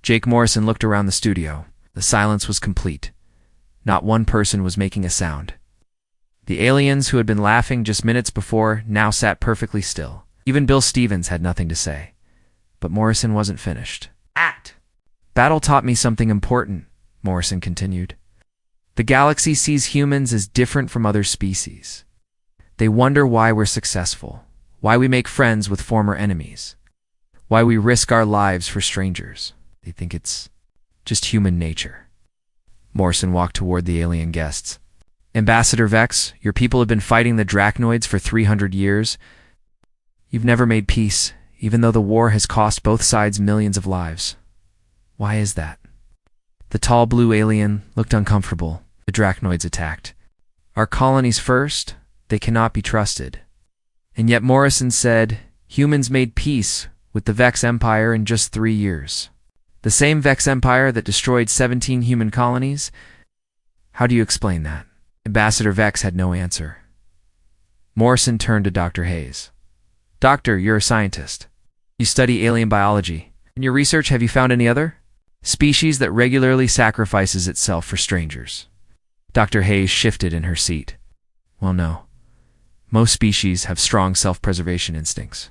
Jake Morrison looked around the studio. The silence was complete. Not one person was making a sound. The aliens who had been laughing just minutes before now sat perfectly still. Even Bill Stevens had nothing to say. But Morrison wasn't finished. Battle taught me something important, Morrison continued. The galaxy sees humans as different from other species. They wonder why we're successful, why we make friends with former enemies, why we risk our lives for strangers. They think it's just human nature. Morrison walked toward the alien guests. Ambassador Vex, your people have been fighting the Drachnoids for 300 years. You've never made peace, even though the war has cost both sides millions of lives. Why is that? The tall blue alien looked uncomfortable. The Drachnoids attacked. Our colonies first, they cannot be trusted. And yet Morrison said, humans made peace with the Vex Empire in just 3 years. The same Vex Empire that destroyed 17 human colonies? How do you explain that? Ambassador Vex had no answer. Morrison turned to Dr. Hayes. Doctor, you're a scientist. You study alien biology. In your research, have you found any other species that regularly sacrifices itself for strangers? Dr. Hayes shifted in her seat. Well, no. Most species have strong self-preservation instincts.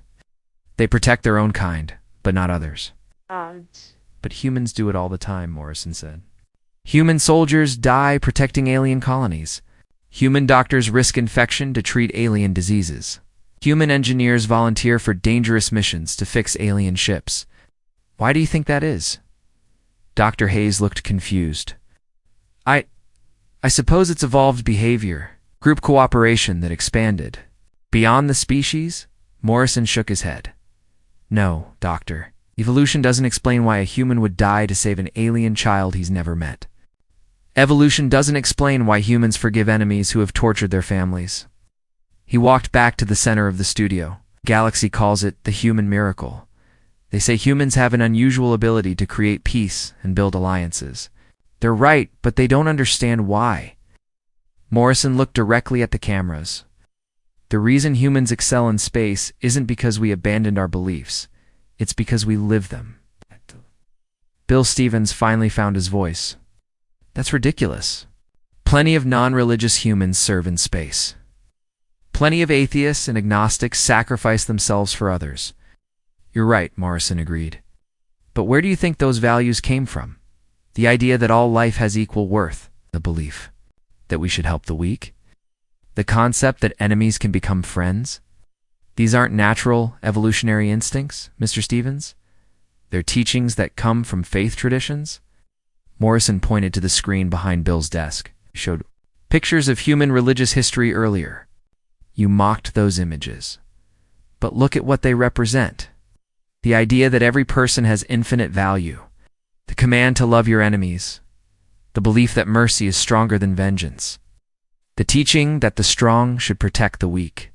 They protect their own kind, but not others. But humans do it all the time, Morrison said. Human soldiers die protecting alien colonies. Human doctors risk infection to treat alien diseases. Human engineers volunteer for dangerous missions to fix alien ships. Why do you think that is? Dr. Hayes looked confused. I suppose it's evolved behavior, group cooperation that expanded. Beyond the species? Morrison shook his head. No, Doctor. Evolution doesn't explain why a human would die to save an alien child he's never met. Evolution doesn't explain why humans forgive enemies who have tortured their families. He walked back to the center of the studio. Galaxy calls it the human miracle. They say humans have an unusual ability to create peace and build alliances. They're right, but they don't understand why. Morrison looked directly at the cameras. The reason humans excel in space isn't because we abandoned our beliefs. It's because we live them. Bill Stevens finally found his voice. That's ridiculous. Plenty of non-religious humans serve in space. Plenty of atheists and agnostics sacrifice themselves for others. You're right, Morrison agreed. But where do you think those values came from? The idea that all life has equal worth, the belief that we should help the weak, the concept that enemies can become friends. These aren't natural, evolutionary instincts, Mr. Stevens. They're teachings that come from faith traditions. Morrison pointed to the screen behind Bill's desk. He showed pictures of human religious history earlier. You mocked those images. But look at what they represent. The idea that every person has infinite value. The command to love your enemies. The belief that mercy is stronger than vengeance. The teaching that the strong should protect the weak.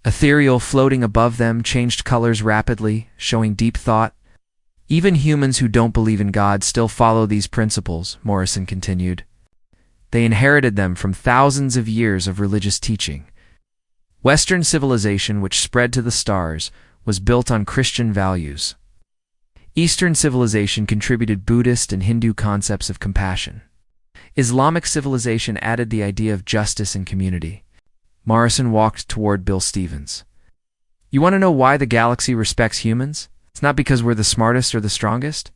Ethereal floating above them changed colors rapidly, showing deep thought. Even humans who don't believe in God still follow these principles, Morrison continued. They inherited them from thousands of years of religious teaching. Western civilization, which spread to the stars, was built on Christian values. Eastern civilization contributed Buddhist and Hindu concepts of compassion. Islamic civilization added the idea of justice and community. Morrison walked toward Bill Stevens. You want to know why the galaxy respects humans? It's not because we're the smartest or the strongest.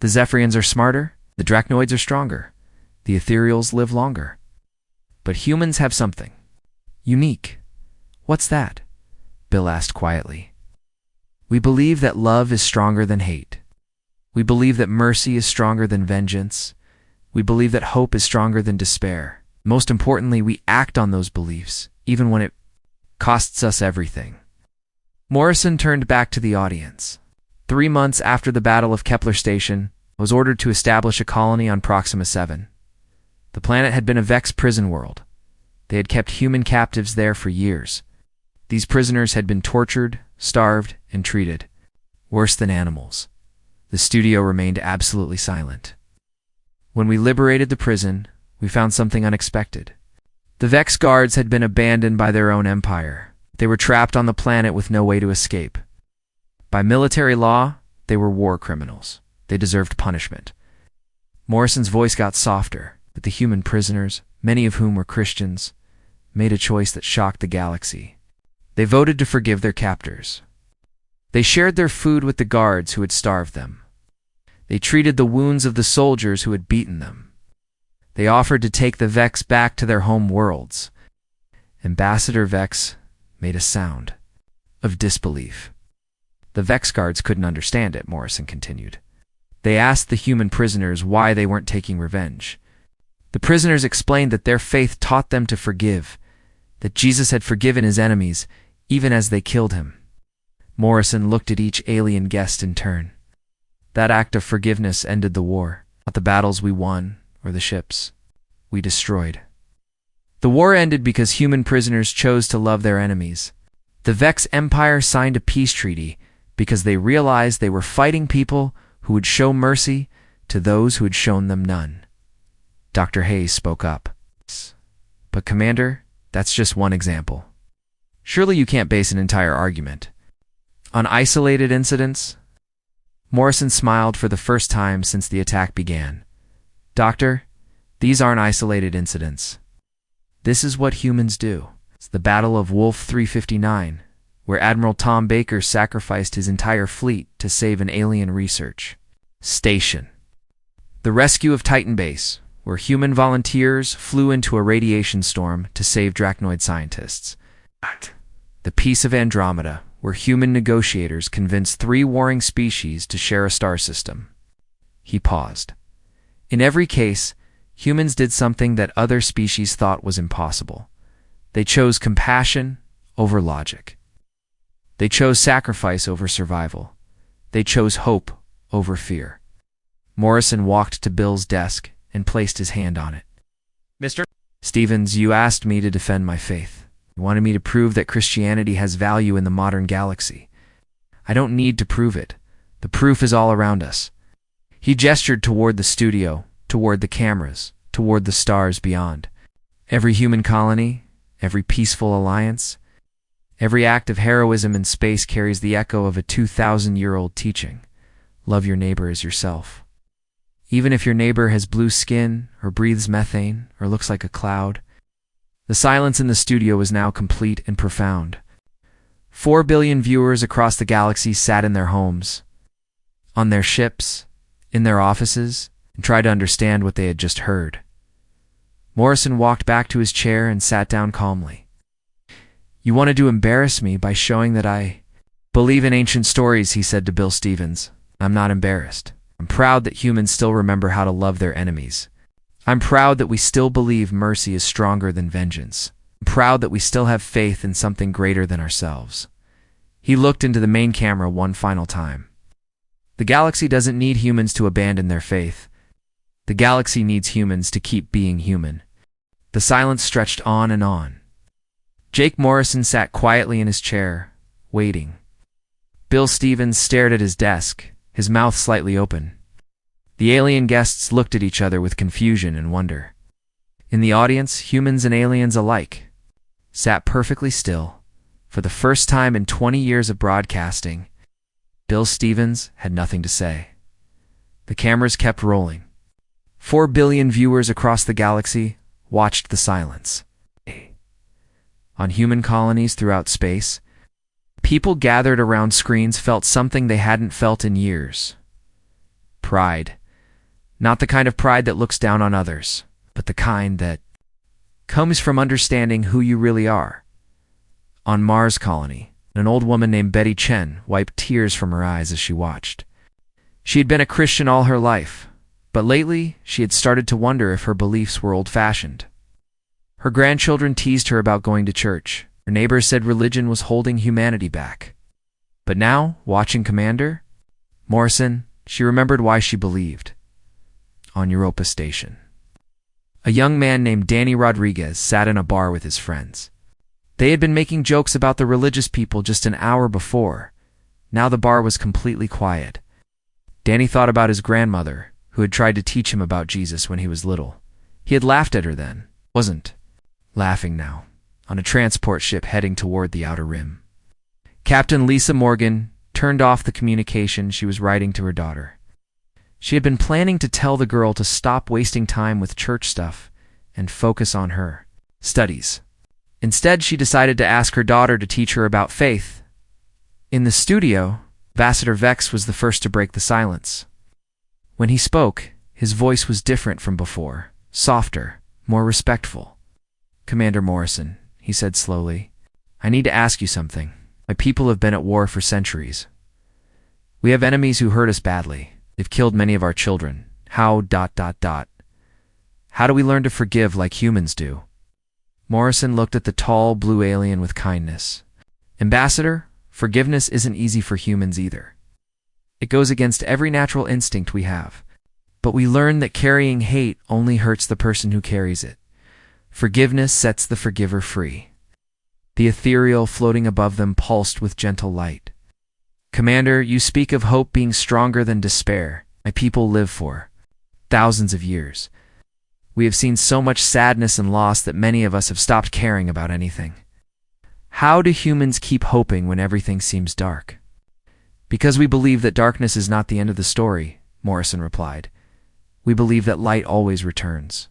The Zephyrians are smarter, the Drachnoids are stronger, the Ethereals live longer. But humans have something unique. What's that? Bill asked quietly. We believe that love is stronger than hate. We believe that mercy is stronger than vengeance. We believe that hope is stronger than despair. Most importantly, we act on those beliefs, even when it costs us everything. Morrison turned back to the audience. 3 months after the Battle of Kepler Station, I was ordered to establish a colony on Proxima 7. The planet had been a Vex prison world. They had kept human captives there for years. These prisoners had been tortured, starved, and treated worse than animals. The studio remained absolutely silent. When we liberated the prison, we found something unexpected. The Vex guards had been abandoned by their own empire. They were trapped on the planet with no way to escape. By military law, they were war criminals. They deserved punishment. Morrison's voice got softer, but the human prisoners, many of whom were Christians, made a choice that shocked the galaxy. They voted to forgive their captors. They shared their food with the guards who had starved them. They treated the wounds of the soldiers who had beaten them. They offered to take the Vex back to their home worlds. Ambassador Vex made a sound of disbelief. The Vex guards couldn't understand it, Morrison continued. They asked the human prisoners why they weren't taking revenge. The prisoners explained that their faith taught them to forgive, that Jesus had forgiven his enemies, even as they killed him. Morrison looked at each alien guest in turn. That act of forgiveness ended the war, not the battles we won or the ships we destroyed. The war ended because human prisoners chose to love their enemies. The Vex Empire signed a peace treaty because they realized they were fighting people who would show mercy to those who had shown them none. Dr. Hayes spoke up. But Commander, that's just one example. Surely you can't base an entire argument on isolated incidents? Morrison smiled for the first time since the attack began. Doctor, these aren't isolated incidents. This is what humans do. It's the Battle of Wolf 359, where Admiral Tom Baker sacrificed his entire fleet to save an alien research station. The rescue of Titan Base, where human volunteers flew into a radiation storm to save Drachnoid scientists. The Peace of Andromeda, where human negotiators convinced 3 warring species to share a star system. He paused. In every case, humans did something that other species thought was impossible. They chose compassion over logic. They chose sacrifice over survival. They chose hope over fear. Morrison walked to Bill's desk and placed his hand on it. Mr. Stevens, you asked me to defend my faith. You wanted me to prove that Christianity has value in the modern galaxy. I don't need to prove it. The proof is all around us. He gestured toward the studio, toward the cameras, toward the stars beyond. Every human colony, every peaceful alliance, every act of heroism in space carries the echo of a 2,000-year-old teaching. Love your neighbor as yourself. Even if your neighbor has blue skin, or breathes methane, or looks like a cloud. The silence in the studio was now complete and profound. 4 billion viewers across the galaxy sat in their homes, on their ships, in their offices, and tried to understand what they had just heard. Morrison walked back to his chair and sat down calmly. You wanted to embarrass me by showing that I believe in ancient stories, he said to Bill Stevens. I'm not embarrassed. I'm proud that humans still remember how to love their enemies. I'm proud that we still believe mercy is stronger than vengeance. I'm proud that we still have faith in something greater than ourselves. He looked into the main camera one final time. The galaxy doesn't need humans to abandon their faith. The galaxy needs humans to keep being human. The silence stretched on and on. Jake Morrison sat quietly in his chair, waiting. Bill Stevens stared at his desk, his mouth slightly open. The alien guests looked at each other with confusion and wonder. In the audience, humans and aliens alike sat perfectly still. For the first time in 20 years of broadcasting, Bill Stevens had nothing to say. The cameras kept rolling. 4 billion viewers across the galaxy watched the silence. On human colonies throughout space, people gathered around screens felt something they hadn't felt in years. Pride. Not the kind of pride that looks down on others, but the kind that comes from understanding who you really are. On Mars colony, an old woman named Betty Chen wiped tears from her eyes as she watched. She had been a Christian all her life, but lately she had started to wonder if her beliefs were old-fashioned. Her grandchildren teased her about going to church. Her neighbors said religion was holding humanity back. But now, watching Commander Morrison, she remembered why she believed. On Europa Station, a young man named Danny Rodriguez sat in a bar with his friends. They had been making jokes about the religious people just an hour before. Now the bar was completely quiet. Danny thought about his grandmother, who had tried to teach him about Jesus when he was little. He had laughed at her then, wasn't laughing now, on a transport ship heading toward the Outer Rim. Captain Lisa Morgan turned off the communication she was writing to her daughter. She had been planning to tell the girl to stop wasting time with church stuff and focus on her studies. Instead, she decided to ask her daughter to teach her about faith. In the studio, Ambassador Vex was the first to break the silence. When he spoke, his voice was different from before, softer, more respectful. "Commander Morrison," he said slowly, "I need to ask you something. My people have been at war for centuries. We have enemies who hurt us badly. They've killed many of our children. How... How do we learn to forgive like humans do?" Morrison looked at the tall, blue alien with kindness. "Ambassador, forgiveness isn't easy for humans either. It goes against every natural instinct we have. But we learn that carrying hate only hurts the person who carries it. Forgiveness sets the forgiver free." The ethereal floating above them pulsed with gentle light. "Commander, you speak of hope being stronger than despair. My people live for thousands of years. We have seen so much sadness and loss that many of us have stopped caring about anything. How do humans keep hoping when everything seems dark?" "Because we believe that darkness is not the end of the story," Morrison replied. "We believe that light always returns.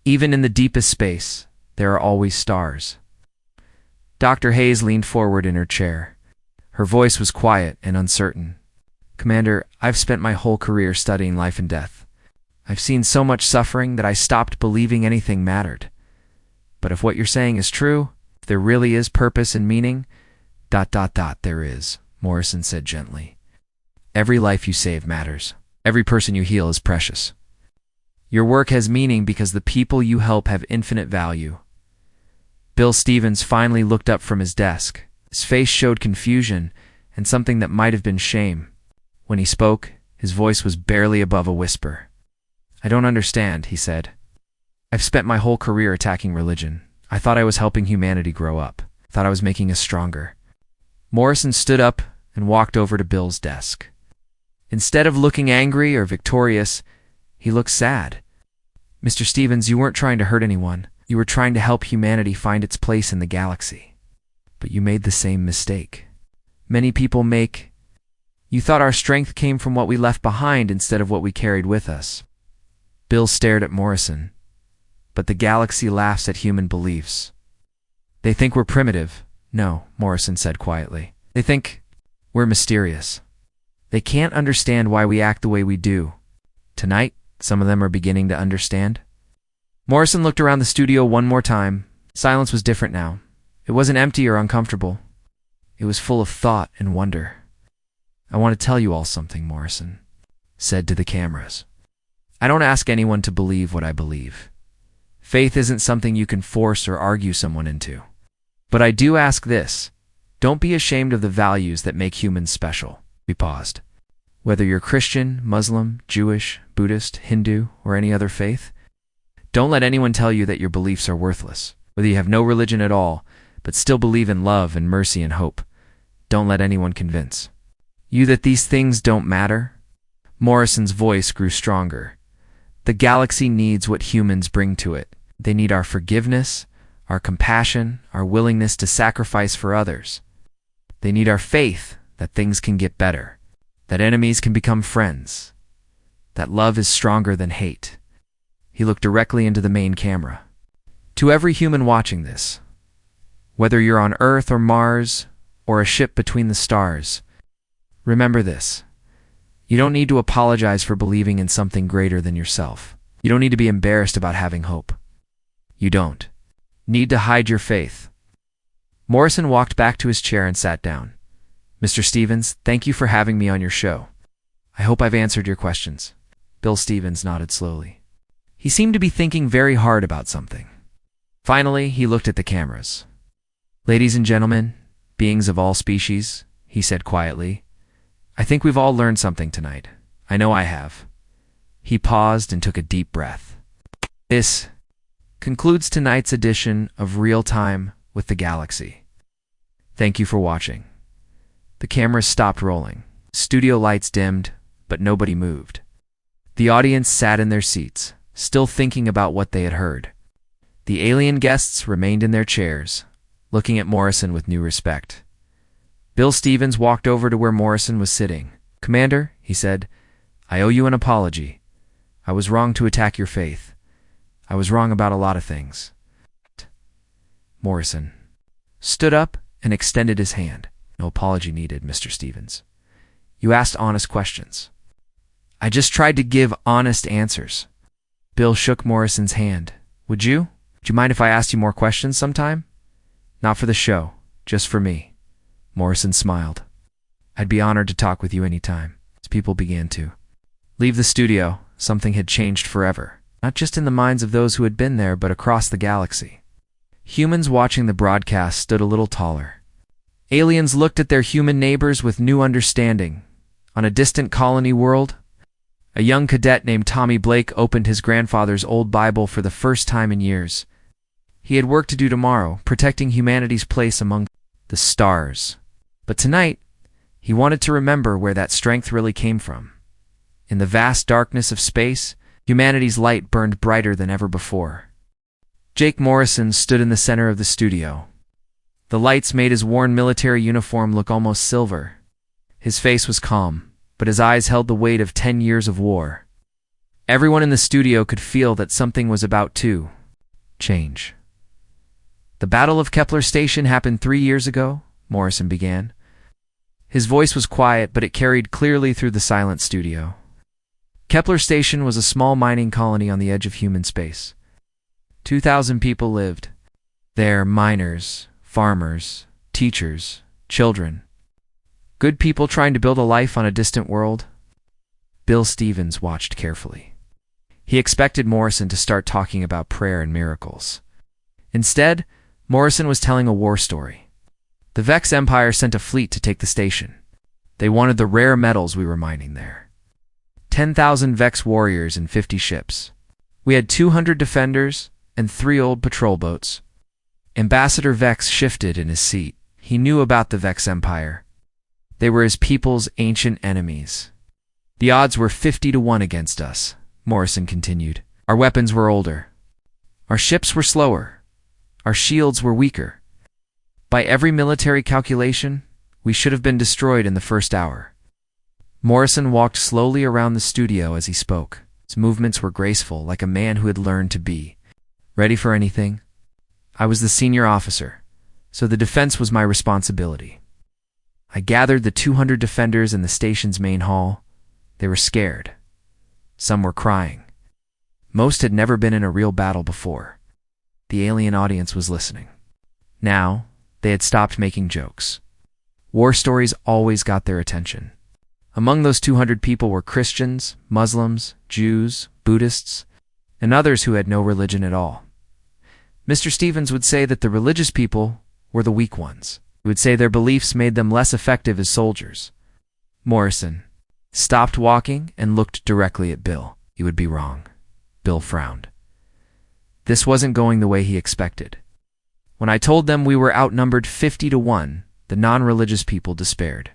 Even in the deepest space, there are always stars." Dr. Hayes leaned forward in her chair. Her voice was quiet and uncertain. "Commander, I've spent my whole career studying life and death. I've seen so much suffering that I stopped believing anything mattered. But if what you're saying is true, if there really is purpose and meaning, ... there is," Morrison said gently. "Every life you save matters. Every person you heal is precious. Your work has meaning because the people you help have infinite value." Bill Stevens finally looked up from his desk. His face showed confusion and something that might have been shame. When he spoke, his voice was barely above a whisper. "I don't understand," he said. "I've spent my whole career attacking religion. I thought I was helping humanity grow up. Thought I was making us stronger." Morrison stood up and walked over to Bill's desk. Instead of looking angry or victorious, he looked sad. "Mr. Stevens, you weren't trying to hurt anyone. You were trying to help humanity find its place in the galaxy. But you made the same mistake. Many people make. You thought our strength came from what we left behind instead of what we carried with us." Bill stared at Morrison. "But the galaxy laughs at human beliefs. They think we're primitive." "No," Morrison said quietly. "They think we're mysterious. They can't understand why we act the way we do. Tonight, some of them are beginning to understand." Morrison looked around the studio one more time. Silence was different now. It wasn't empty or uncomfortable. It was full of thought and wonder. "I want to tell you all something," Morrison said to the cameras. "I don't ask anyone to believe what I believe. Faith isn't something you can force or argue someone into. But I do ask this: don't be ashamed of the values that make humans special." We paused. "Whether you're Christian, Muslim, Jewish, Buddhist, Hindu, or any other faith, don't let anyone tell you that your beliefs are worthless. Whether you have no religion at all, but still believe in love and mercy and hope, don't let anyone convince you that these things don't matter." Morrison's voice grew stronger. "The galaxy needs what humans bring to it. They need our forgiveness, our compassion, our willingness to sacrifice for others. They need our faith that things can get better, that enemies can become friends, that love is stronger than hate." He looked directly into the main camera. "To every human watching this, whether you're on Earth or Mars or a ship between the stars, remember this: you don't need to apologize for believing in something greater than yourself. You don't need to be embarrassed about having hope. You don't need to hide your faith." Morrison walked back to his chair and sat down. "Mr. Stevens, thank you for having me on your show. I hope I've answered your questions." Bill Stevens nodded slowly. He seemed to be thinking very hard about something. Finally, he looked at the cameras. "Ladies and gentlemen, beings of all species," he said quietly, "I think we've all learned something tonight. I know I have." He paused and took a deep breath. "This concludes tonight's edition of Real Time with the Galaxy. Thank you for watching." The cameras stopped rolling. Studio lights dimmed, but nobody moved. The audience sat in their seats, still thinking about what they had heard. The alien guests remained in their chairs, looking at Morrison with new respect. Bill Stevens walked over to where Morrison was sitting. "Commander," he said, I owe you an apology. I was wrong to attack your faith. I was wrong about a lot of things. Morrison stood up and extended his hand. No apology needed, Mr. Stevens. You asked honest questions. I just tried to give honest answers. Bill shook Morrison's hand. Would you mind if I asked you more questions sometime? Not for the show, just for me. Morrison smiled. I'd be honored to talk with you anytime. As people began to leave the studio, something had changed forever. Not just in the minds of those who had been there, but across the galaxy. Humans watching the broadcast stood a little taller. Aliens looked at their human neighbors with new understanding. On a distant colony world, a young cadet named Tommy Blake opened his grandfather's old Bible for the first time in years. He had work to do tomorrow, protecting humanity's place among the stars. But tonight, he wanted to remember where that strength really came from. In the vast darkness of space, humanity's light burned brighter than ever before. Jake Morrison stood in the center of the studio. The lights made his worn military uniform look almost silver. His face was calm, but his eyes held the weight of 10 years of war. Everyone in the studio could feel that something was about to change. The Battle of Kepler Station happened 3 years ago, Morrison began. His voice was quiet, but it carried clearly through the silent studio. Kepler Station was a small mining colony on the edge of human space. 2,000 people lived there, miners, farmers, teachers, children. Good people trying to build a life on a distant world. Bill Stevens watched carefully. He expected Morrison to start talking about prayer and miracles. Instead, Morrison was telling a war story. The Vex Empire sent a fleet to take the station. They wanted the rare metals we were mining there. 10,000 Vex warriors and 50 ships. We had 200 defenders and 3 old patrol boats. Ambassador Vex shifted in his seat. He knew about the Vex Empire. They were his people's ancient enemies. The odds were 50-1 against us, Morrison continued. Our weapons were older. Our ships were slower. Our shields were weaker. By every military calculation, we should have been destroyed in the first hour. Morrison walked slowly around the studio as he spoke. His movements were graceful, like a man who had learned to be ready for anything. I was the senior officer, so the defense was my responsibility. I gathered the 200 defenders in the station's main hall. They were scared. Some were crying. Most had never been in a real battle before. The alien audience was listening. Now, they had stopped making jokes. War stories always got their attention. Among those 200 people were Christians, Muslims, Jews, Buddhists, and others who had no religion at all. Mr. Stevens would say that the religious people were the weak ones. He would say their beliefs made them less effective as soldiers. Morrison stopped walking and looked directly at Bill. He would be wrong. Bill frowned. This wasn't going the way he expected. When I told them we were outnumbered 50-1, the non-religious people despaired.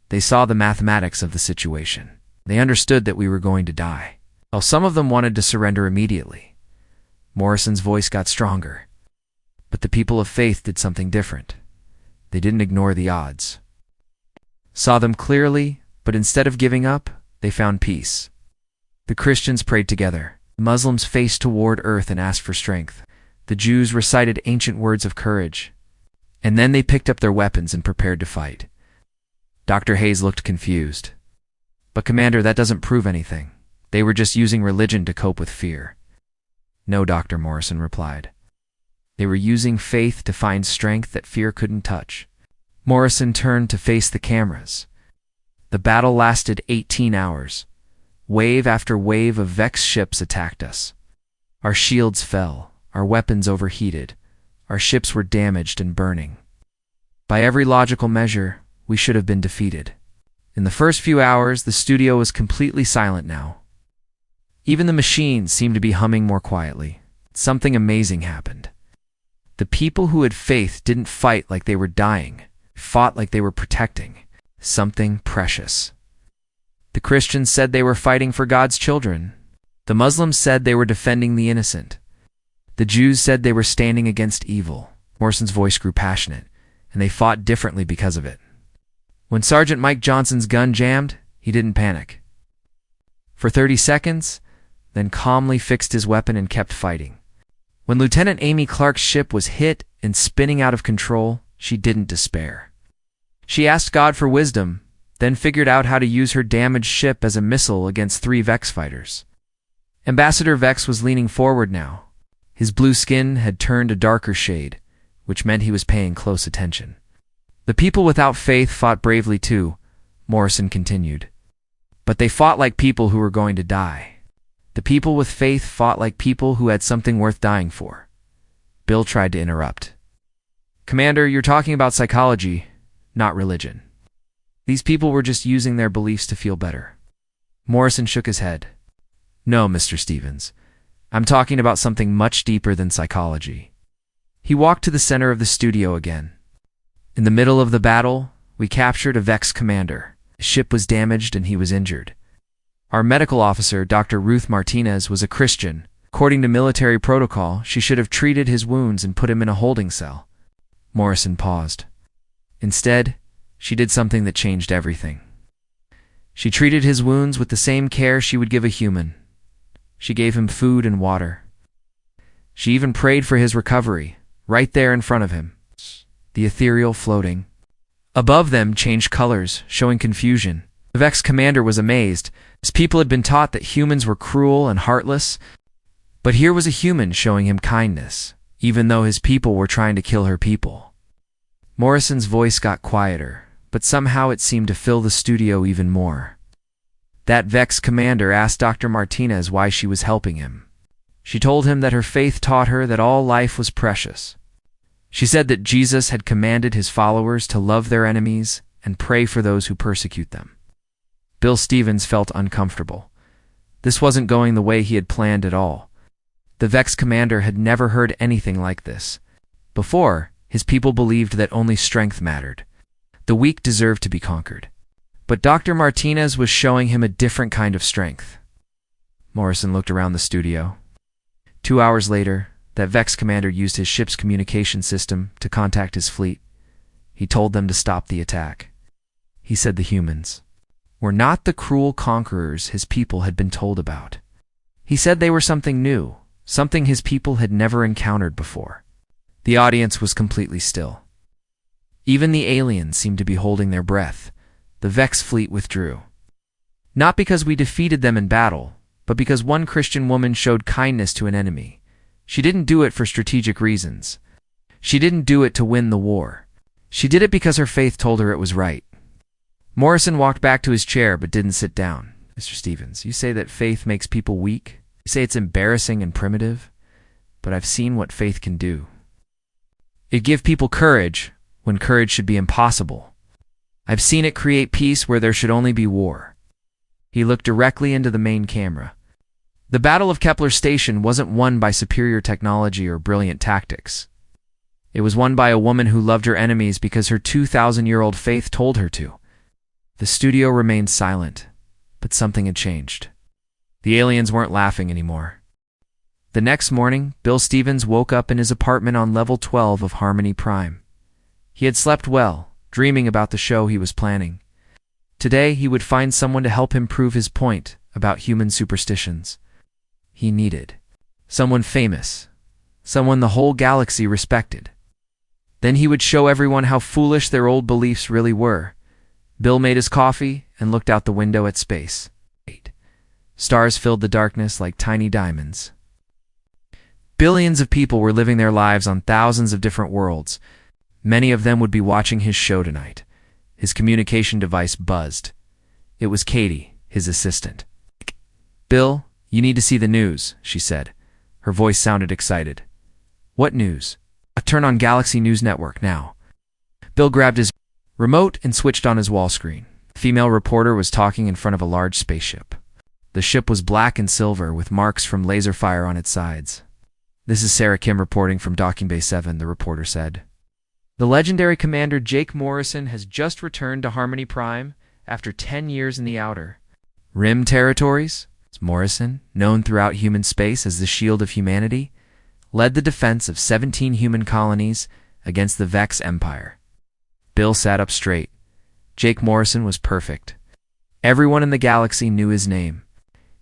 They saw the mathematics of the situation. They understood that we were going to die. While some of them wanted to surrender immediately. Morrison's voice got stronger. But the people of faith did something different. They didn't ignore the odds. Saw them clearly, but instead of giving up, they found peace. The Christians prayed together. The Muslims faced toward earth and asked for strength. The Jews recited ancient words of courage. And then they picked up their weapons and prepared to fight. Dr. Hayes looked confused. But Commander, that doesn't prove anything. They were just using religion to cope with fear. No, Dr. Morrison replied. They were using faith to find strength that fear couldn't touch. Morrison turned to face the cameras. The battle lasted 18 hours. Wave after wave of Vex ships attacked us. Our shields fell, our weapons overheated, our ships were damaged and burning. By every logical measure, we should have been defeated. In the first few hours, the studio was completely silent now. Even the machines seemed to be humming more quietly. Something amazing happened. The people who had faith didn't fight like they were dying, fought like they were protecting something precious. The Christians said they were fighting for God's children. The Muslims said they were defending the innocent. The Jews said they were standing against evil. Morrison's voice grew passionate, and they fought differently because of it. When Sergeant Mike Johnson's gun jammed, he didn't panic. for 30 seconds, then calmly fixed his weapon and kept fighting. When Lieutenant Amy Clark's ship was hit and spinning out of control, she didn't despair. She asked God for wisdom, then figured out how to use her damaged ship as a missile against 3 Vex fighters. Ambassador Vex was leaning forward now. His blue skin had turned a darker shade, which meant he was paying close attention. The people without faith fought bravely too, Morrison continued. But they fought like people who were going to die. The people with faith fought like people who had something worth dying for. Bill tried to interrupt. Commander, you're talking about psychology, not religion. These people were just using their beliefs to feel better. Morrison shook his head. No, Mr. Stevens. I'm talking about something much deeper than psychology. He walked to the center of the studio again. In the middle of the battle, we captured a Vex commander. His ship was damaged and he was injured. Our medical officer, Dr. Ruth Martinez, was a Christian. According to military protocol, she should have treated his wounds and put him in a holding cell. Morrison paused. Instead, she did something that changed everything. She treated his wounds with the same care she would give a human. She gave him food and water. She even prayed for his recovery, right there in front of him. The ethereal floating. Above them changed colors, showing confusion. The Vex commander was amazed. His people had been taught that humans were cruel and heartless, but here was a human showing him kindness, even though his people were trying to kill her people. Morrison's voice got quieter, but somehow it seemed to fill the studio even more. That Vex commander asked Dr. Martinez why she was helping him. She told him that her faith taught her that all life was precious. She said that Jesus had commanded his followers to love their enemies and pray for those who persecute them. Bill Stevens felt uncomfortable. This wasn't going the way he had planned at all. The Vex commander had never heard anything like this. Before, his people believed that only strength mattered. The weak deserved to be conquered. But Dr. Martinez was showing him a different kind of strength. Morrison looked around the studio. 2 hours later, that Vex commander used his ship's communication system to contact his fleet. He told them to stop the attack. He said the humans were not the cruel conquerors his people had been told about. He said they were something new, something his people had never encountered before. The audience was completely still. Even the aliens seemed to be holding their breath. The Vex fleet withdrew. Not because we defeated them in battle, but because one Christian woman showed kindness to an enemy. She didn't do it for strategic reasons. She didn't do it to win the war. She did it because her faith told her it was right. Morrison walked back to his chair but didn't sit down. Mr. Stevens, you say that faith makes people weak? You say it's embarrassing and primitive? But I've seen what faith can do. It gives people courage when courage should be impossible. I've seen it create peace where there should only be war. He looked directly into the main camera. The Battle of Kepler Station wasn't won by superior technology or brilliant tactics. It was won by a woman who loved her enemies because her 2,000-year-old faith told her to. The studio remained silent, but something had changed. The aliens weren't laughing anymore. The next morning, Bill Stevens woke up in his apartment on level 12 of Harmony Prime. He had slept well, dreaming about the show he was planning. Today, he would find someone to help him prove his point about human superstitions. He needed someone famous, someone the whole galaxy respected. Then he would show everyone how foolish their old beliefs really were. Bill made his coffee and looked out the window at space. Stars filled the darkness like tiny diamonds. Billions of people were living their lives on thousands of different worlds. Many of them would be watching his show tonight. His communication device buzzed. It was Katie, his assistant. Bill, you need to see the news, she said. Her voice sounded excited. What news? Turn on Galaxy News Network now. Bill grabbed his remote and switched on his wall screen. A female reporter was talking in front of a large spaceship. The ship was black and silver with marks from laser fire on its sides. This is Sarah Kim reporting from Docking Bay 7, the reporter said. The legendary Commander Jake Morrison has just returned to Harmony Prime after 10 years in the Outer Rim territories. Morrison, known throughout human space as the Shield of Humanity, led the defense of 17 human colonies against the Vex Empire. Bill sat up straight. Jake Morrison was perfect. Everyone in the galaxy knew his name.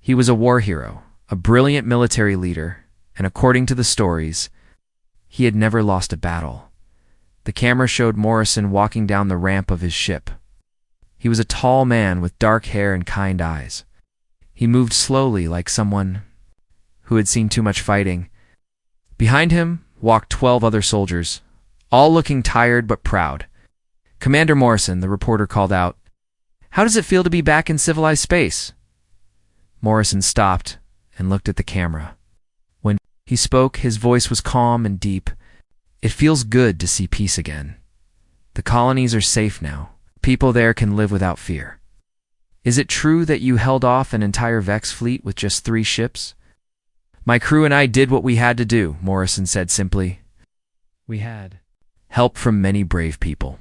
He was a war hero, a brilliant military leader, and according to the stories, he had never lost a battle. The camera showed Morrison walking down the ramp of his ship. He was a tall man with dark hair and kind eyes. He moved slowly like someone who had seen too much fighting. Behind him walked 12 other soldiers, all looking tired but proud. "Commander Morrison," the reporter called out, "how does it feel to be back in civilized space?" Morrison stopped and looked at the camera. When he spoke, his voice was calm and deep. "It feels good to see peace again. The colonies are safe now. People there can live without fear. Is it true that you held off an entire Vex fleet with just 3 ships?" "My crew and I did what we had to do," Morrison said simply. "We had help from many brave people."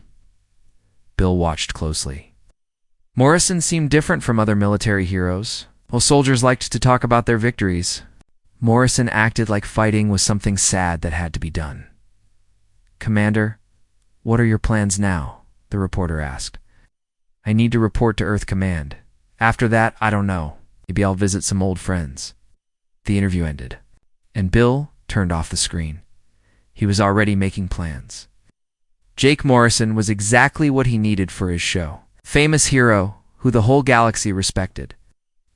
Bill watched closely. Morrison seemed different from other military heroes. While soldiers liked to talk about their victories, Morrison acted like fighting was something sad that had to be done. "Commander, what are your plans now?" the reporter asked. "I need to report to Earth Command. After that, I don't know. Maybe I'll visit some old friends." The interview ended, and Bill turned off the screen. He was already making plans. Jake Morrison was exactly what he needed for his show. Famous hero who the whole galaxy respected.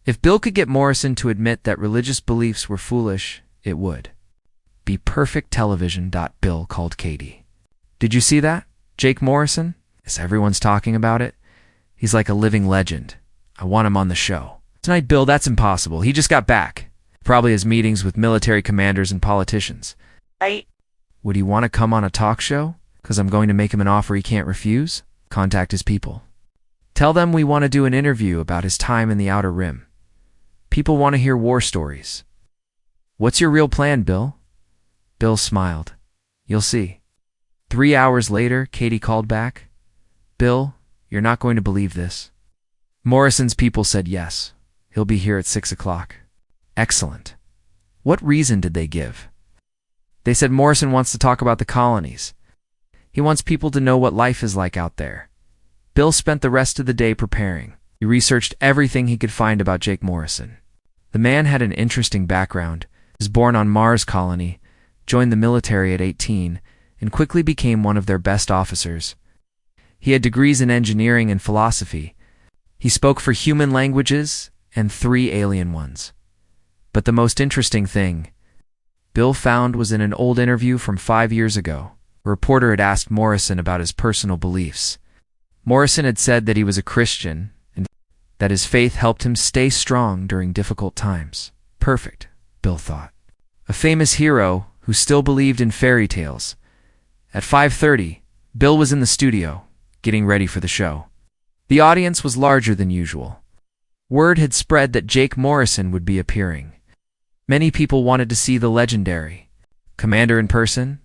If Bill could get Morrison to admit that religious beliefs were foolish, it would be perfect television. Bill called Katie. "Did you see that? Jake Morrison? Yes, everyone's talking about it. He's like a living legend. I want him on the show." "Tonight, Bill, that's impossible. He just got back. Probably has meetings with military commanders and politicians." "Would he want to come on a talk show? Because I'm going to make him an offer he can't refuse. Contact his people. Tell them we want to do an interview about his time in the Outer Rim. People want to hear war stories." "What's your real plan, Bill?" Bill smiled. "You'll see." 3 hours later, Katie called back. "Bill, you're not going to believe this. Morrison's people said yes. He'll be here at 6 o'clock. "Excellent. What reason did they give?" "They said Morrison wants to talk about the colonies. He wants people to know what life is like out there." Bill spent the rest of the day preparing. He researched everything he could find about Jake Morrison. The man had an interesting background. He was born on Mars colony, joined the military at 18, and quickly became one of their best officers. He had degrees in engineering and philosophy. He spoke 4 human languages and 3 alien ones. But the most interesting thing Bill found was in an old interview from 5 years ago. A reporter had asked Morrison about his personal beliefs. Morrison had said that he was a Christian and that his faith helped him stay strong during difficult times. Perfect, Bill thought. A famous hero who still believed in fairy tales. At 5:30, Bill was in the studio, getting ready for the show. The audience was larger than usual. Word had spread that Jake Morrison would be appearing. Many people wanted to see the legendary commander in person.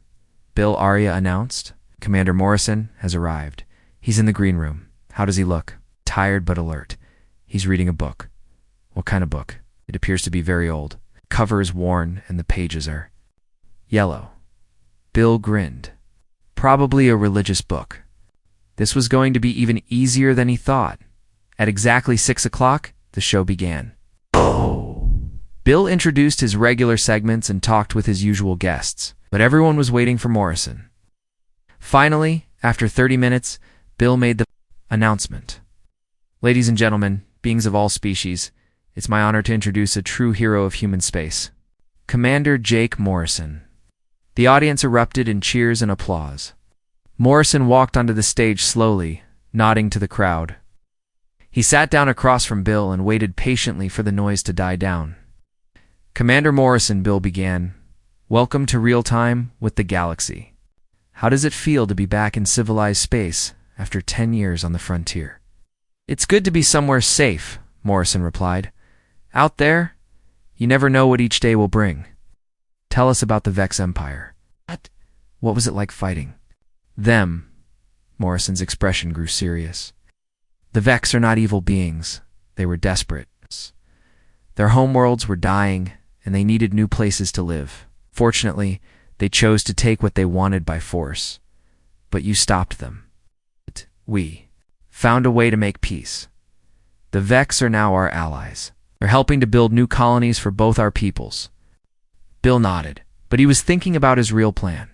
Bill Arya announced, "Commander Morrison has arrived. He's in the green room. How does he look?" "Tired but alert. He's reading a book." "What kind of book?" "It appears to be very old. Cover is worn and the pages are yellow." Bill grinned. Probably a religious book. This was going to be even easier than he thought. At exactly 6 o'clock, the show began. Bill introduced his regular segments and talked with his usual guests, but everyone was waiting for Morrison. Finally, after 30 minutes, Bill made the announcement. "Ladies and gentlemen, beings of all species, it's my honor to introduce a true hero of human space, Commander Jake Morrison." The audience erupted in cheers and applause. Morrison walked onto the stage slowly, nodding to the crowd. He sat down across from Bill and waited patiently for the noise to die down. "Commander Morrison," Bill began, "welcome to Real Time with the Galaxy. How does it feel to be back in civilized space after 10 years on the frontier?" "It's good to be somewhere safe," Morrison replied. "Out there, you never know what each day will bring." "Tell us about the Vex Empire. What was it like fighting them?" Morrison's expression grew serious. "The Vex are not evil beings. They were desperate. Their homeworlds were dying, and they needed new places to live. Fortunately, they chose to take what they wanted by force. But you stopped them. We found a way to make peace. The Vex are now our allies." They're helping to build new colonies for both our peoples. Bill nodded, but he was thinking about his real plan.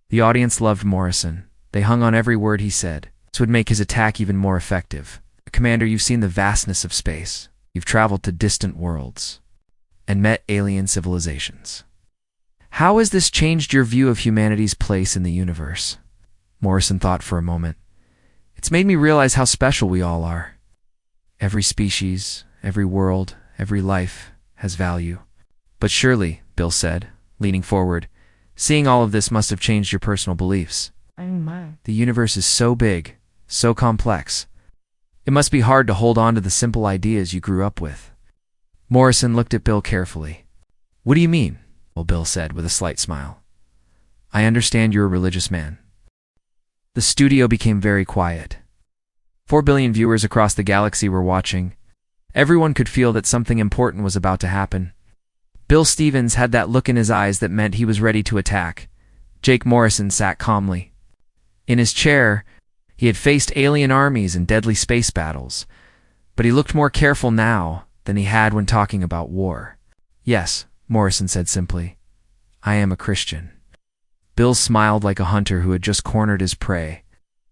The audience loved Morrison. They hung on every word he said. This would make his attack even more effective. Commander, you've seen the vastness of space. You've traveled to distant worlds and met alien civilizations. How has this changed your view of humanity's place in the universe? Morrison thought for a moment. It's made me realize how special we all are. Every species, every world, every life has value. But surely, Bill said, leaning forward, seeing all of this must have changed your personal beliefs. The universe is so big, so complex. It must be hard to hold on to the simple ideas you grew up with. Morrison looked at Bill carefully. What do you mean? Well, Bill said with a slight smile. I understand you're a religious man. The studio became very quiet. 4 billion viewers across the galaxy were watching. Everyone could feel that something important was about to happen. Bill Stevens had that look in his eyes that meant he was ready to attack. Jake Morrison sat calmly. In his chair, he had faced alien armies and deadly space battles, but he looked more careful now than he had when talking about war. Yes, Morrison said simply. I am a Christian. Bill smiled like a hunter who had just cornered his prey.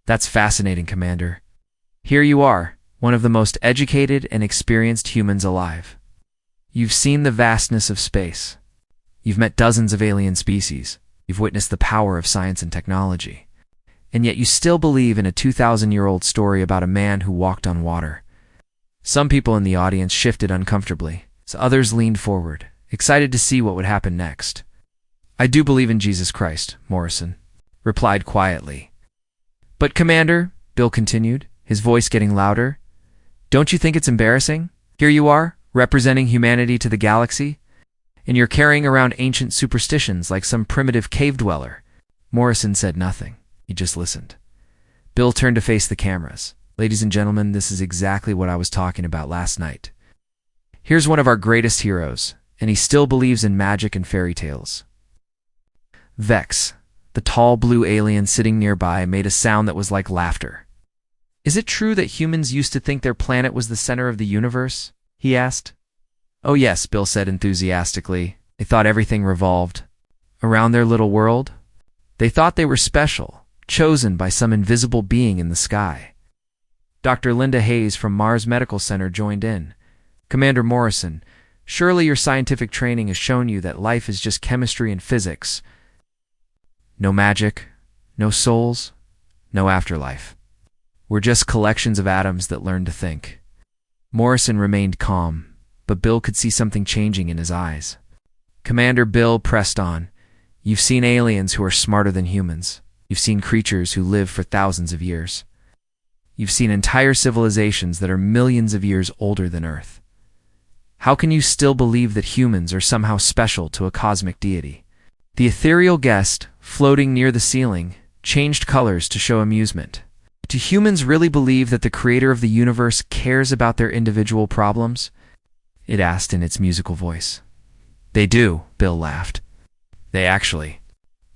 That's fascinating, Commander. Here you are, one of the most educated and experienced humans alive. You've seen the vastness of space. You've met dozens of alien species. You've witnessed the power of science and technology. And yet you still believe in a 2,000-year-old story about a man who walked on water. Some people in the audience shifted uncomfortably, so others leaned forward, excited to see what would happen next. I do believe in Jesus Christ, Morrison replied quietly. But Commander, Bill continued, his voice getting louder, don't you think it's embarrassing? Here you are, representing humanity to the galaxy, and you're carrying around ancient superstitions like some primitive cave dweller. Morrison said nothing. He just listened. Bill turned to face the cameras. Ladies and gentlemen, this is exactly what I was talking about last night. Here's one of our greatest heroes, and he still believes in magic and fairy tales. Vex, the tall blue alien sitting nearby, made a sound that was like laughter. Is it true that humans used to think their planet was the center of the universe? He asked. Oh yes, Bill said enthusiastically. They thought everything revolved around their little world. They thought they were special, chosen by some invisible being in the sky. Dr. Linda Hayes from Mars Medical Center joined in. Commander Morrison, surely your scientific training has shown you that life is just chemistry and physics. No magic, no souls, no afterlife. We're just collections of atoms that learn to think. Morrison remained calm, but Bill could see something changing in his eyes. Commander Bill pressed on. You've seen aliens who are smarter than humans. You've seen creatures who live for thousands of years. You've seen entire civilizations that are millions of years older than Earth. How can you still believe that humans are somehow special to a cosmic deity? The ethereal guest, floating near the ceiling, changed colors to show amusement. Do humans really believe that the creator of the universe cares about their individual problems? It asked in its musical voice. They do, Bill laughed. They actually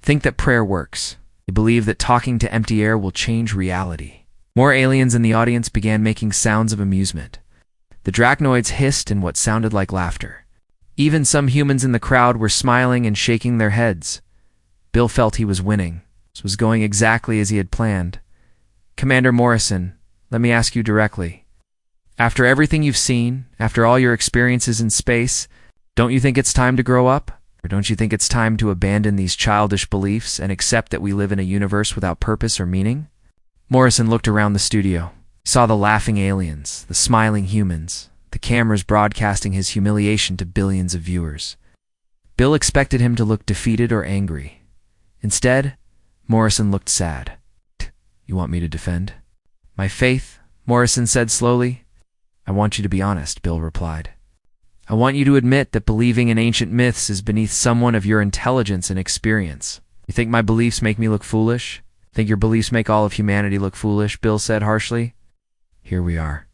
think that prayer works. They believe that talking to empty air will change reality. More aliens in the audience began making sounds of amusement. The Drachnoids hissed in what sounded like laughter. Even some humans in the crowd were smiling and shaking their heads. Bill felt he was winning. This was going exactly as he had planned. Commander Morrison, let me ask you directly. After everything you've seen, after all your experiences in space, don't you think it's time to grow up? Or don't you think it's time to abandon these childish beliefs and accept that we live in a universe without purpose or meaning? Morrison looked around the studio. He saw the laughing aliens, the smiling humans, the cameras broadcasting his humiliation to billions of viewers. Bill expected him to look defeated or angry. Instead, Morrison looked sad. You want me to defend my faith? Morrison said slowly. I want you to be honest, Bill replied. I want you to admit that believing in ancient myths is beneath someone of your intelligence and experience. You think my beliefs make me look foolish? Think your beliefs make all of humanity look foolish? Bill said harshly. Here we are,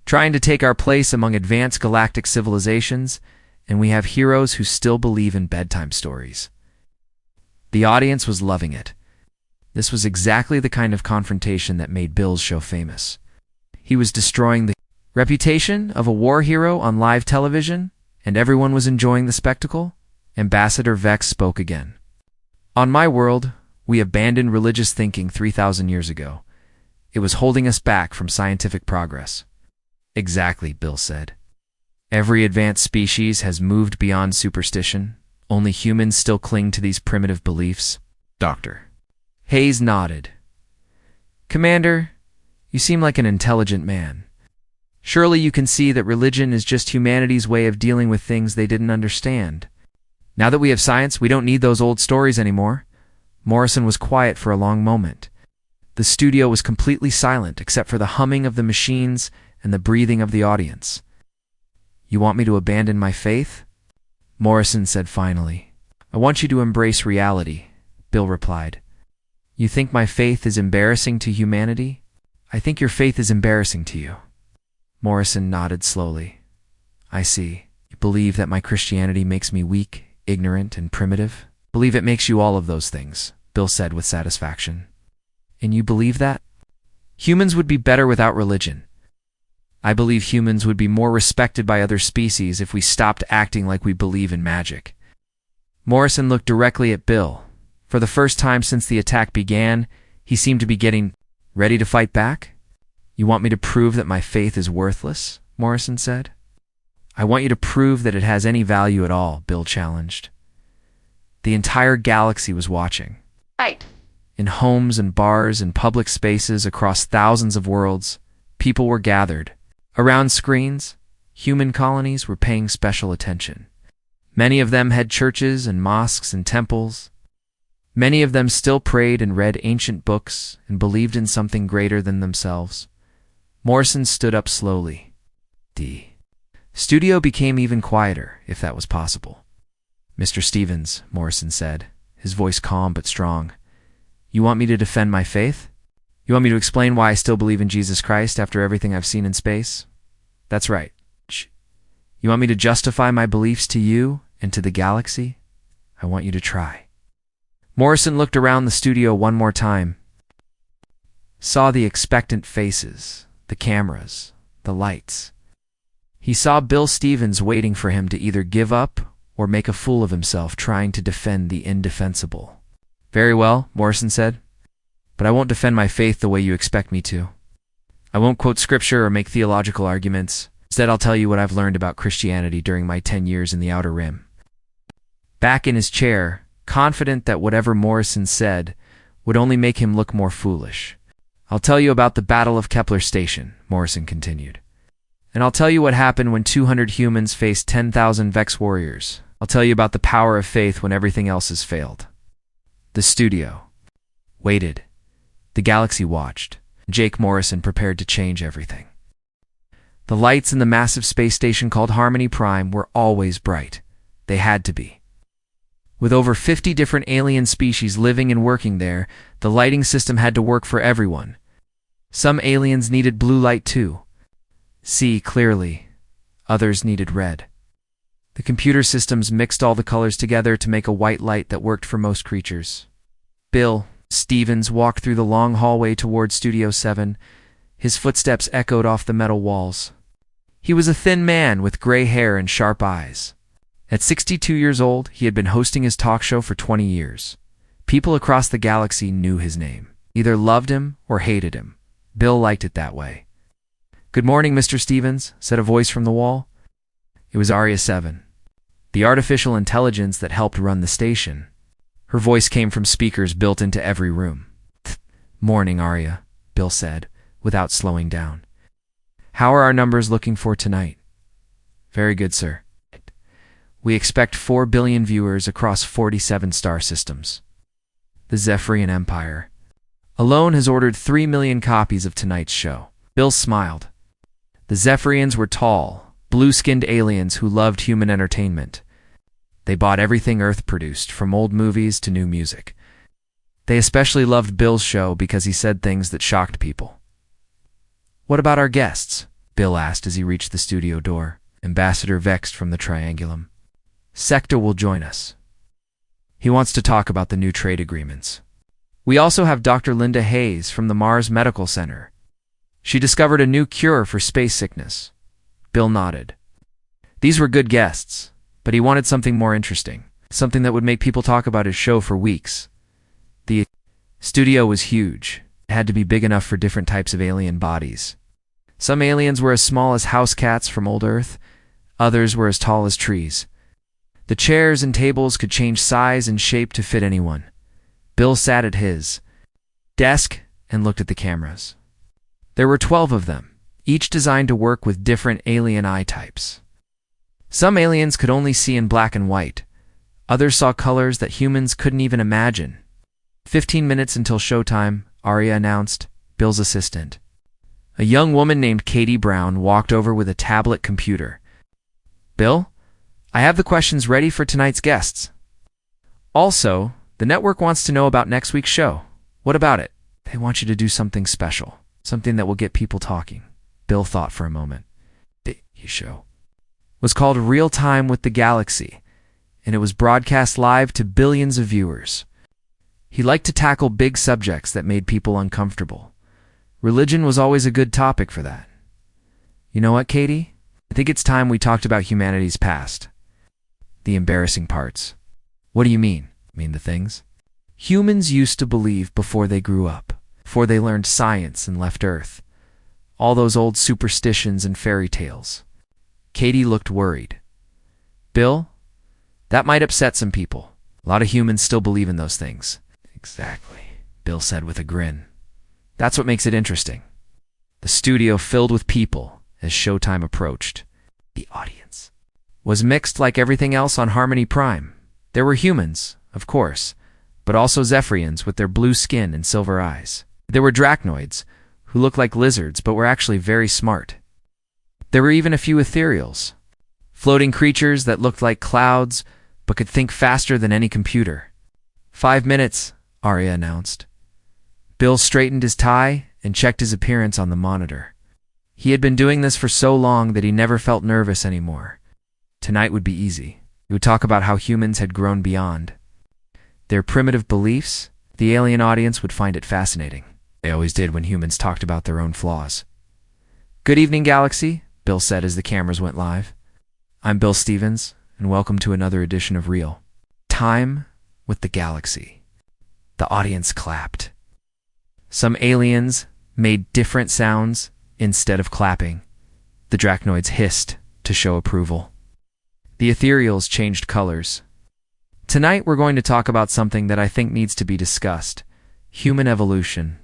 trying to take our place among advanced galactic civilizations, and we have heroes who still believe in bedtime stories. The audience was loving it. This was exactly the kind of confrontation that made Bill's show famous. He was destroying the Reputation of a war hero on live television, and everyone was enjoying the spectacle? Ambassador Vex spoke again. On my world, we abandoned religious thinking 3,000 years ago. It was holding us back from scientific progress. Exactly, Bill said. Every advanced species has moved beyond superstition. Only humans still cling to these primitive beliefs. Dr. Hayes nodded. Commander, you seem like an intelligent man. Surely you can see that religion is just humanity's way of dealing with things they didn't understand. Now that we have science, we don't need those old stories anymore. Morrison was quiet for a long moment. The studio was completely silent except for the humming of the machines and the breathing of the audience. You want me to abandon my faith? Morrison said finally. I want you to embrace reality, Bill replied. You think my faith is embarrassing to humanity? I think your faith is embarrassing to you. Morrison nodded slowly. I see. You believe that my Christianity makes me weak, ignorant, and primitive? Believe it makes you all of those things, Bill said with satisfaction. And you believe that? Humans would be better without religion. I believe humans would be more respected by other species if we stopped acting like we believe in magic. Morrison looked directly at Bill. For the first time since the attack began, he seemed to be getting ready to fight back. You want me to prove that my faith is worthless? Morrison said. I want you to prove that it has any value at all, Bill challenged. The entire galaxy was watching. Right. In homes and bars and public spaces across thousands of worlds, people were gathered. Around screens, human colonies were paying special attention. Many of them had churches and mosques and temples. Many of them still prayed and read ancient books and believed in something greater than themselves. Morrison stood up slowly. The studio became even quieter, if that was possible. Mr. Stevens, Morrison said, his voice calm but strong. You want me to defend my faith? You want me to explain why I still believe in Jesus Christ after everything I've seen in space? That's right. You want me to justify my beliefs to you and to the galaxy? I want you to try. Morrison looked around the studio one more time. Saw the expectant faces, the cameras, the lights. He saw Bill Stevens waiting for him to either give up or make a fool of himself trying to defend the indefensible. Very well, Morrison said. But I won't defend my faith the way you expect me to. I won't quote scripture or make theological arguments. Instead, I'll tell you what I've learned about Christianity during my 10 years in the Outer Rim. Back in his chair, confident that whatever Morrison said would only make him look more foolish. I'll tell you about the Battle of Kepler Station, Morrison continued. And I'll tell you what happened when 200 humans faced 10,000 Vex warriors. I'll tell you about the power of faith when everything else has failed. The studio waited. The galaxy watched. Jake Morrison prepared to change everything. The lights in the massive space station called Harmony Prime were always bright. They had to be. With over 50 different alien species living and working there, the lighting system had to work for everyone. Some aliens needed blue light too. See clearly. Others needed red. The computer systems mixed all the colors together to make a white light that worked for most creatures. Bill Stevens walked through the long hallway toward Studio 7. His footsteps echoed off the metal walls. He was a thin man with gray hair and sharp eyes. At 62 years old, he had been hosting his talk show for 20 years. People across the galaxy knew his name, either loved him or hated him. Bill liked it that way. Good morning, Mr. Stevens, said a voice from the wall. It was Aria 7, the artificial intelligence that helped run the station. Her voice came from speakers built into every room. Morning, Aria, Bill said, without slowing down. How are our numbers looking for tonight? Very good, sir. We expect 4 billion viewers across 47 star systems. The Zephyrian Empire alone has ordered 3 million copies of tonight's show. Bill smiled. The Zephyrians were tall, blue-skinned aliens who loved human entertainment. They bought everything Earth produced, from old movies to new music. They especially loved Bill's show because he said things that shocked people. What about our guests? Bill asked as he reached the studio door. Ambassador Vex from the Triangulum. Sector will join us. He wants to talk about the new trade agreements. We also have Dr. Linda Hayes from the Mars Medical Center. She discovered a new cure for space sickness. Bill nodded. These were good guests, but he wanted something more interesting, something that would make people talk about his show for weeks. The studio was huge. It had to be big enough for different types of alien bodies. Some aliens were as small as house cats from old Earth. Others were as tall as trees. The chairs and tables could change size and shape to fit anyone. Bill sat at his desk and looked at the cameras. There were 12 of them, each designed to work with different alien eye types. Some aliens could only see in black and white. Others saw colors that humans couldn't even imagine. 15 minutes until showtime, Arya announced, Bill's assistant. A young woman named Katie Brown walked over with a tablet computer. Bill, I have the questions ready for tonight's guests. Also, the network wants to know about next week's show. What about it? They want you to do something special, something that will get people talking. Bill thought for a moment. The show was called Real Time with the Galaxy, and it was broadcast live to billions of viewers. He liked to tackle big subjects that made people uncomfortable. Religion was always a good topic for that. You know what, Katie? I think it's time we talked about humanity's past. The embarrassing parts. What do you mean? I mean the things humans used to believe before they grew up, before they learned science and left Earth. All those old superstitions and fairy tales. Katie looked worried. Bill, that might upset some people. A lot of humans still believe in those things. Exactly, Bill said with a grin. That's what makes it interesting. The studio filled with people as showtime approached. The audience was mixed like everything else on Harmony Prime. There were humans, of course, but also Zephyrians with their blue skin and silver eyes. There were Drachnoids, who looked like lizards but were actually very smart. There were even a few ethereals, floating creatures that looked like clouds but could think faster than any computer. 5 minutes, Arya announced. Bill straightened his tie and checked his appearance on the monitor. He had been doing this for so long that he never felt nervous anymore. Tonight would be easy. He would talk about how humans had grown beyond their primitive beliefs. The alien audience would find it fascinating. They always did when humans talked about their own flaws. Good evening, Galaxy, Bill said as the cameras went live. I'm Bill Stevens, and welcome to another edition of Real Time with the Galaxy. The audience clapped. Some aliens made different sounds instead of clapping. The Drachnoids hissed to show approval. The ethereals changed colors. Tonight we're going to talk about something that I think needs to be discussed. Human evolution.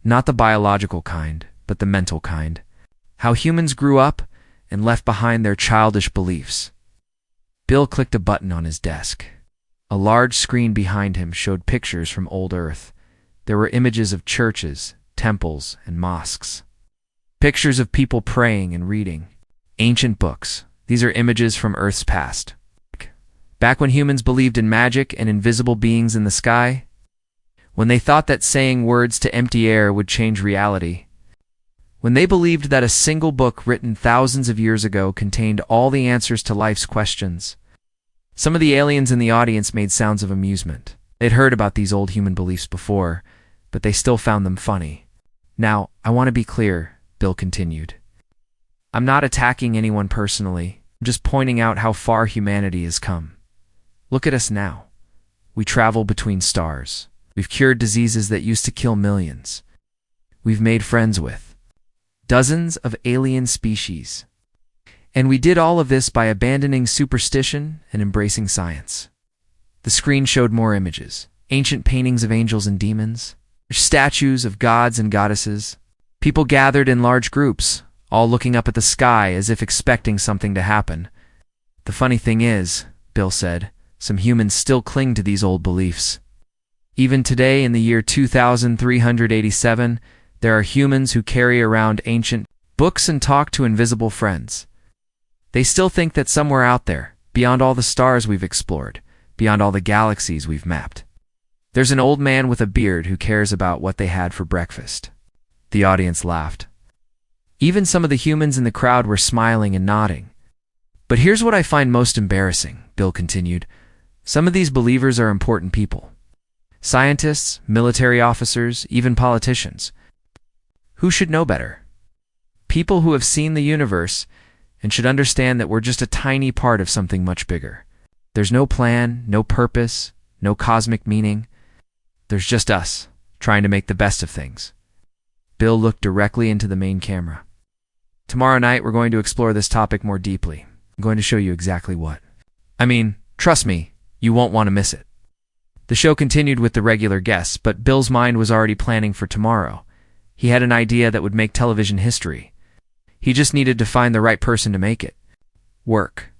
Not the biological kind, but the mental kind. How humans grew up and left behind their childish beliefs. Bill clicked a button on his desk. A large screen behind him showed pictures from old Earth. There were images of churches, temples, and mosques. Pictures of people praying and reading. Ancient books. These are images from Earth's past. Back when humans believed in magic and invisible beings in the sky. When they thought that saying words to empty air would change reality. When they believed that a single book written thousands of years ago contained all the answers to life's questions. Some of the aliens in the audience made sounds of amusement. They'd heard about these old human beliefs before, but they still found them funny. Now, I want to be clear, Bill continued. I'm not attacking anyone personally. I'm just pointing out how far humanity has come. Look at us now. We travel between stars. We've cured diseases that used to kill millions. We've made friends with dozens of alien species. And we did all of this by abandoning superstition and embracing science. The screen showed more images. Ancient paintings of angels and demons. Statues of gods and goddesses. People gathered in large groups, all looking up at the sky as if expecting something to happen. The funny thing is, Bill said, some humans still cling to these old beliefs. Even today, in the year 2387, there are humans who carry around ancient books and talk to invisible friends. They still think that somewhere out there, beyond all the stars we've explored, beyond all the galaxies we've mapped, there's an old man with a beard who cares about what they had for breakfast. The audience laughed. Even some of the humans in the crowd were smiling and nodding. But here's what I find most embarrassing, Bill continued. Some of these believers are important people. Scientists, military officers, even politicians. Who should know better? People who have seen the universe and should understand that we're just a tiny part of something much bigger. There's no plan, no purpose, no cosmic meaning. There's just us, trying to make the best of things. Bill looked directly into the main camera. Tomorrow night, we're going to explore this topic more deeply. I'm going to show you exactly what. I mean, trust me, you won't want to miss it. The show continued with the regular guests, but Bill's mind was already planning for tomorrow. He had an idea that would make television history. He just needed to find the right person to make it work.